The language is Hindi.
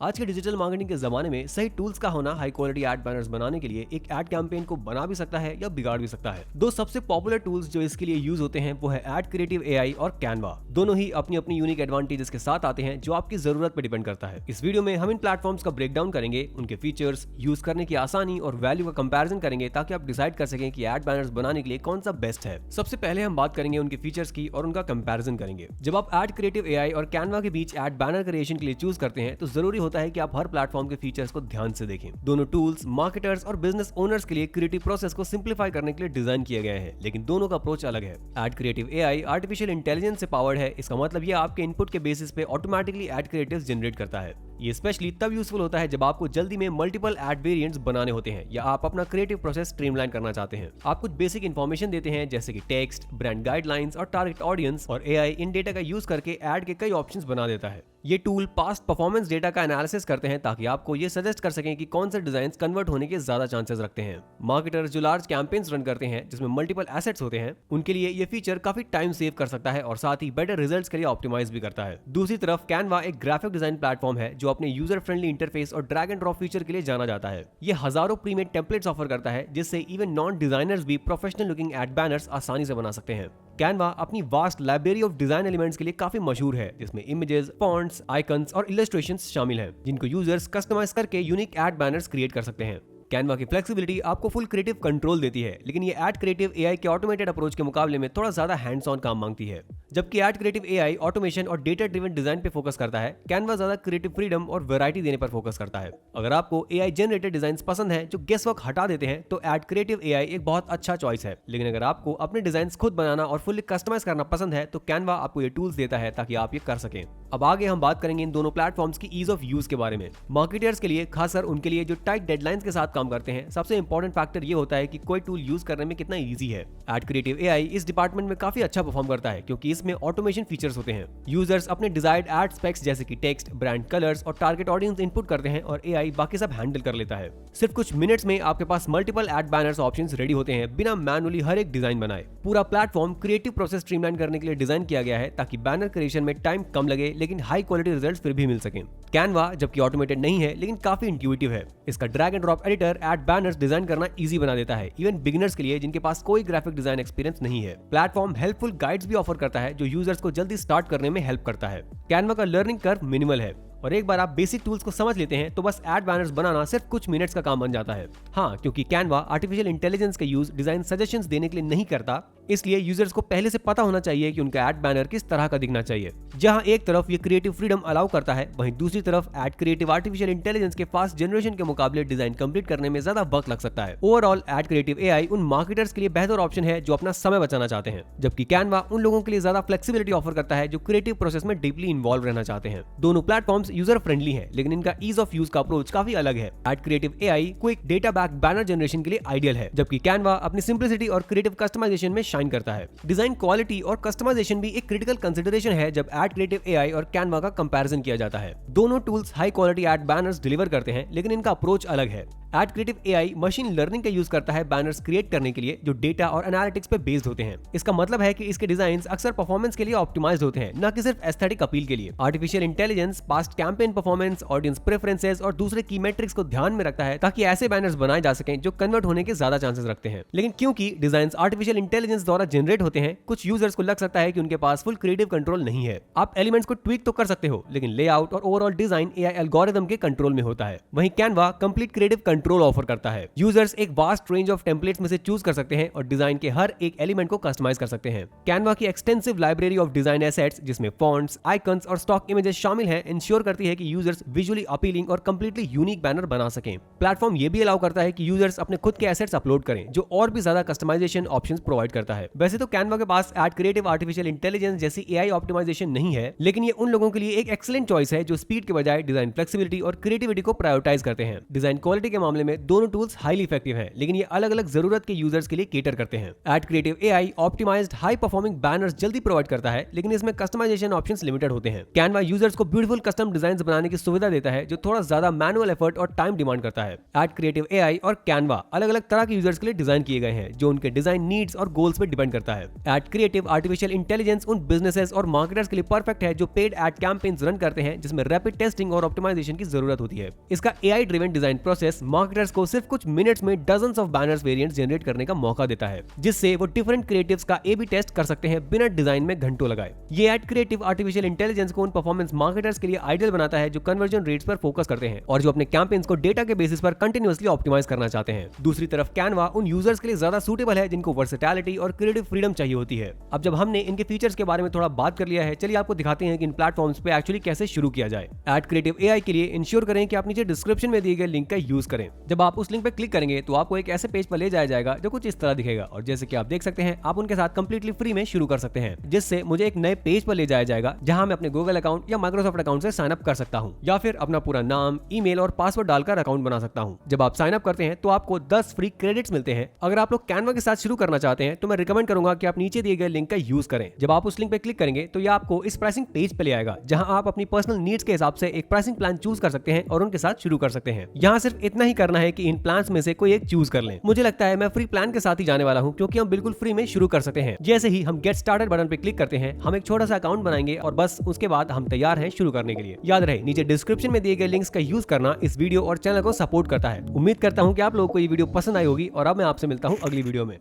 आज के डिजिटल मार्केटिंग के जमाने में सही टूल्स का होना हाई क्वालिटी एड बैनर्स बनाने के लिए एक एड कैंपेन को बना भी सकता है या बिगाड़ भी सकता है। दो सबसे पॉपुलर टूल्स जो इसके लिए यूज होते हैं वो है एड क्रिएटिव एआई और कैनवा। दोनों ही अपनी अपनी यूनिक एडवांटेजेस के साथ आते हैं जो आपकी जरूरत पर डिपेंड करता है। इस वीडियो में हम इन प्लेटफॉर्म्स का ब्रेकडाउन करेंगे, उनके फीचर्स, यूज करने की आसानी और वैल्यू का कंपैरिजन करेंगे ताकि आप डिसाइड कर सकें कि एड बैनर्स बनाने के लिए कौन सा बेस्ट है। सबसे पहले हम बात करेंगे उनके फीचर्स की और उनका कंपैरिजन करेंगे। जब आप एड क्रिएटिव एआई और कैनवा के बीच एड बैनर क्रिएशन के लिए चूज करते हैं तो जरूरी होता है कि आप हर प्लेटफॉर्म के फीचर्स को ध्यान से देखें। दोनों टूल्स मार्केटर्स और बिजनेस ओनर्स के लिए क्रिएटिव प्रोसेस को सिंप्लीफाई करने के लिए डिजाइन किए गए हैं, लेकिन दोनों का अप्रोच अलग है। Ad creative AI artificial intelligence से पावर्ड है। इसका मतलब ये आपके इनपुट के बेसिस पे ऑटोमेटिकली एड क्रिएटिव्स जनरेट करता है। ये स्पेशली तब यूजफुल होता है जब आपको जल्दी में मल्टीपल एड वेरिएंट्स बनाने होते हैं या आप अपना क्रिएटिव प्रोसेस स्ट्रीमलाइन करना चाहते हैं। आप कुछ बेसिक इन्फॉर्मेशन देते हैं जैसे कि टेक्स्ट, ब्रांड गाइडलाइंस और टारगेट ऑडियंस, और एआई इन डेटा का यूज करके एड के कई ऑप्शंस बना देता है। ये टूल पास्ट परफॉर्मेंस डेटा का एनालिसिस करते हैं ताकि आपको ये सजेस्ट कर सकें कि कौन से डिजाइन कन्वर्ट होने के ज्यादा चांसेस रखते हैं। मार्केटर्स जो लार्ज कैंपेन्स रन करते हैं जिसमें मल्टीपल एसेट्स होते हैं, उनके लिए ये फीचर काफी टाइम सेव कर सकता है और साथ ही बेटर रिजल्ट्स के लिए ऑप्टिमाइज भी करता है। दूसरी तरफ कैनवा एक ग्राफिक डिजाइन प्लेटफॉर्म है जो अपने यूजर फ्रेंडली इंटरफेस और ड्रैग एंड ड्रॉप फीचर के लिए जाना जाता है। ये हजारों प्रीमेड टेम्पलेट्स ऑफर करता है जिससे इवन नॉन डिजाइनर्स भी प्रोफेशनल लुकिंग एड बैनर्स आसानी से बना सकते हैं। कैनवा अपनी vast library of design elements के लिए काफी मशहूर है, जिसमें इमेजेस, फॉन्ट्स, आइकन्स और इलस्ट्रेशंस शामिल हैं, जिनको यूजर्स कस्टमाइज करके यूनिक एड बैनर्स क्रिएट कर सकते हैं। कैनवा की फ्लेक्सिबिलिटी आपको फुल क्रिएटिव कंट्रोल देती है, लेकिन ये एड क्रिएटिव एआई के ऑटोमेटेड अप्रोच के मुकाबले में थोड़ा ज्यादा हैंड्स ऑन काम मांगती है। जबकि एड क्रिएटिव एआई ऑटोमेशन और डेटा ड्रिवन डिजाइन पे फोकस करता है, कैनवा ज्यादा क्रिएटिव फ्रीडम और वैरायटी देने पर फोकस करता है। अगर आपको एआई जनरेटेड डिजाइन्स पसंद हैं जो गेस वर्क हटा देते हैं तो एड क्रिएटिव एआई एक बहुत अच्छा चॉइस है, लेकिन अगर आपको अपने डिजाइन्स खुद बनाना और फुल्ली कस्टमाइज करना पसंद है तो कैनवा आपको ये टूल्स देता है ताकि आप ये कर सकें। अब आगे हम बात करेंगे इन दोनों प्लेटफॉर्म्स की ईज ऑफ यूज के बारे में। मार्केटर्स के लिए, खासकर उनके लिए जो टाइट डेडलाइंस के साथ काम करते हैं, सबसे इंपॉर्टेंट फैक्टर ये होता है कि कोई टूल यूज करने में कितना इजी है। एड क्रिएटिव एआई इस डिपार्टमेंट में काफी अच्छा परफॉर्म करता है क्योंकि इसमें ऑटोमेशन फीचर्स होते हैं। यूजर्स अपने डिजायर्ड एड स्पेक्स जैसे कि टेक्स्ट, ब्रांड कलर्स और टारगेट ऑडियंस इनपुट करते हैं और एआई बाकी सब हैंडल कर लेता है। सिर्फ कुछ मिनट्स में आपके पास multiple ad banners options ready होते हैं बिना मैनुअली हर एक डिजाइन बनाए। पूरा प्लेटफॉर्म क्रिएटिव प्रोसेस स्ट्रीमलाइन करने के लिए डिजाइन किया गया है ताकि बैनर क्रिएशन में टाइम कम लगे लेकिन हाई क्वालिटी रिजल्ट्स फिर भी मिल सकें। कैनवा जबकि ऑटोमेटेड नहीं है लेकिन काफी इंट्यूटिव है। इसका drag and drop editor ad banners design करना इजी बना देता है, इवन बिगिनर्स के लिए जिनके पास कोई ग्राफिक डिजाइन एक्सपीरियंस नहीं है। प्लेटफॉर्म हेल्पफुल गाइड्स भी ऑफर करता है जो यूजर्स को जल्दी स्टार्ट करने में हेल्प करता है। कैनवा का लर्निंग कर्व मिनिमल है और एक बार आप बेसिक टूल्स को समझ लेते हैं तो बस एड बैनर्स बनाना सिर्फ कुछ मिनट्स का काम बन जाता है। हाँ, क्योंकि कैनवा आर्टिफिशियल इंटेलिजेंस का यूज डिजाइन सजेशंस देने के लिए नहीं करता, इसलिए यूजर्स को पहले से पता होना चाहिए कि उनका एड बैनर किस तरह का दिखना चाहिए। जहां एक तरफ ये क्रिएटिव फ्रीडम अलाउ करता है, वहीं दूसरी तरफ एड क्रिएटिव आर्टिफिशियल इंटेलिजेंस के फास्ट जनरेशन के मुकाबले डिजाइन कंप्लीट करने में ज्यादा वक्त लग सकता है। ओवरऑल एड क्रिएटिव एआई उन मार्केटर्स के लिए बेहतर ऑप्शन है जो अपना समय बचाना चाहते हैं, जबकि कैनवा उन लोगों के लिए ज्यादा फ्लेक्सिबिलिटी ऑफर करता है जो क्रिएटिव प्रोसेस में डीपली इन्वॉल्व रहना चाहते हैं। दोनों प्लेटफॉर्म्स यूजर फ्रेंडली हैं, लेकिन इनका ईज ऑफ यूज का अप्रोच काफी अलग है। Ad creative AI quick data back banner generation के लिए आइडियल है, जबकि कैनवा अपनी सिंप्लिसिटी और क्रिएटिव कस्टमाइजेशन में शाइन करता है। डिजाइन क्वालिटी और कस्टमाइजेशन भी एक क्रिटिकल कंसिडरेशन है जब एड क्रिएटिव एआई और कैनवा का कंपैरिजन किया जाता है। दोनों tools high quality ad banners deliver करते हैं, लेकिन इनका अप्रोच अलग है। Ad creative AI machine learning का यूज करता है बैनर्स क्रिएट करने के लिए जो डेटा और एनालिटिक्स पे बेस्ड होते हैं। इसका मतलब है कि इसके डिजाइन्स अक्सर परफॉर्मेंस के लिए ऑप्टिमाइज्ड होते हैं, न कि सिर्फ एस्थेटिक अपील के लिए। Artificial intelligence past campaign performance, audience preferences और दूसरे की मैट्रिक्स को ध्यान में रखता है ताकि ऐसे बैनर्स बनाए जा सकें जो कन्वर्ट होने के ज्यादा चांसेस रखते हैं। लेकिन क्योंकि डिजाइन्स आर्टिफिशियल इंटेलिजेंस द्वारा जनरेट होते हैं, कुछ यूजर्स को लग सकता है कि उनके पास फुल क्रिएटिव कंट्रोल नहीं है। आप एलिमेंट्स को ट्वीक तो कर सकते हो, लेकिन लेआउट और ओवरऑल डिजाइन एआई एल्गोरिथम के कंट्रोल में होता है। वहीं Canva complete creative control offer करता है। यूजर्स एक वास्ट रेंज ऑफ टेम्पलेट्स में से चूज कर सकते हैं और डिजाइन के हर एक एलिमेंट को कस्टमाइज कर सकते हैं। कैनवा की extensive library of design assets जिसमें फॉन्ट्स, आइकन्स और स्टॉक इमेजेस शामिल हैं, इंश्योर करती है कि यूजर्स विजुअली अपीलिंग और कंप्लीटली यूनिक बैनर बना सकें। प्लेटफॉर्म ये भी अलाउ करता है कि यूजर्स अपने खुद के एसेट्स अपलोड करें, जो और भी ज्यादा कस्टमाइजेशन ऑप्शंस प्रोवाइड करता है। वैसे तो कैनवा के पास एड क्रिएटिव आर्टिफिशियल इंटेलिजेंस जैसी एआई ऑप्टिमाइजेशन नहीं है, लेकिन ये उन लोगों के लिए एक एक्सीलेंट चॉइस है जो स्पीड के बजाय डिजाइन फ्लेक्सिबिलिटी और क्रिएटिविटी को प्रायोरिटाइज करते हैं। डिजाइन क्वालिटी के मामले में दोनों टूल्स हाईली इफेक्टिव हैं, लेकिन ये अलग अलग जरूरत के यूजर्स के लिए केटर करते हैं। Ad creative AI optimized high performing banners जल्दी प्रोवाइड करता है, लेकिन इसमें कस्टमाइजेशन ऑप्शंस लिमिटेड होते हैं। कैनवा यूजर्स को ब्यूटीफुल कस्टम डिजाइन बनाने की सुविधा देता है, जो थोड़ा ज्यादा मैनुअल एफर्ट और टाइम डिमांड करता है। एड क्रिएटिव एआई और कैनवा अलग अलग तरह के यूजर्स के लिए डिजाइन किए गए हैं, जो उनके डिजाइन नीड्स और गोल्स पर डिपेंड करता है। एड क्रिएटिव आर्टिफिशियल इंटेलिजेंस उन बिजनेसेस और मार्केटर्स के लिए परफेक्ट है जो पेड एड कैंपेन्स रन करते हैं, जिसमें रैपिड टेस्टिंग और ऑप्टिमाइजेशन की जरूरत होती है। इसका AI driven design process marketers को सिर्फ कुछ मिनट्स में dozens of banners variants generate करने का मौका देता है, जिससे वो डिफरेंट क्रिएटिव्स का ए बी टेस्ट कर सकते हैं बिना डिजाइन में घंटों लगाए। ये एड क्रिएटिव आर्टिफिशियल इंटेलिजेंस को उन परफॉर्मेंस मार्केटर्स के लिए आइडियल बनाता है जो कन्वर्जन रेट्स पर फोकस करते हैं और जो अपने कैंपेन्स को डेटा के बेसिस पर कंटिन्यूअसली ऑप्टिमाइज करना चाहते हैं। दूसरी तरफ कैनवा उन यूजर्स के लिए ज्यादा सूटेबल है जिनको वर्सेटैलिटी और क्रिएटिव फ्रीडम चाहिए होती है। अब जब हमने इनके फीचर्स के बारे में थोड़ा बात कर लिया है, चलिए आपको दिखाते हैं कि इन प्लेटफॉर्म्स पे एक्चुअली कैसे शुरू किया जाए। एड क्रिएटिव एआई के लिए इंश्योर करें कि आप नीचे डिस्क्रिप्शन में दिए गए लिंक का यूज करें। जब आप उस लिंक पर क्लिक करेंगे तो आपको एक ऐसे पेज पर ले जाया जाएगा जो कुछ इस तरह दिखेगा, और जैसे कि आप देख सकते हैं आप उनके साथ कंप्लीटली फ्री में शुरू कर सकते हैं, जिससे मुझे एक नए पेज पर ले जाया जाएगा जहां मैं अपने गूगल अकाउंट या माइक्रोसॉफ्ट अकाउंट से साइन अप कर सकता हूं, या फिर अपना पूरा नाम, ईमेल और पासवर्ड डालकर अकाउंट बना सकता हूं। जब आप साइन अप करते हैं तो आपको 10 फ्री क्रेडिट्स मिलते हैं। अगर आप लोग कैनवा के साथ शुरू करना चाहते हैं तो मैं रिकमेंड करूंगा कि आप नीचे दिए गए लिंक का यूज करें। जब आप उस लिंक पे क्लिक करेंगे तो ये आपको इस प्राइसिंग पेज पे ले आएगा, जहां आप अपनी पर्सनल नीड्स के हिसाब से एक प्राइसिंग प्लान चूज कर सकते हैं और उनके साथ शुरू कर सकते हैं। यहाँ सिर्फ इतना ही करना है कि इन प्लान्स में से कोई एक चूज कर लें। मुझे लगता है मैं फ्री प्लान के साथ ही जाने वाला हूँ, क्योंकि हम बिल्कुल फ्री में शुरू कर सकते हैं। जैसे ही हम गेट स्टार्टेड बटन पे क्लिक करते हैं, हम एक छोटा सा अकाउंट बनाएंगे और बस उसके बाद हम तैयार हैं शुरू करने के लिए। याद रहे, नीचे डिस्क्रिप्शन में दिए गए लिंक्स का यूज करना इस वीडियो और चैनल को सपोर्ट करता है। उम्मीद करता हूँ कि आप लोगों को ये वीडियो पसंद आई होगी, और अब मैं आपसे मिलता हूँ अगली वीडियो में।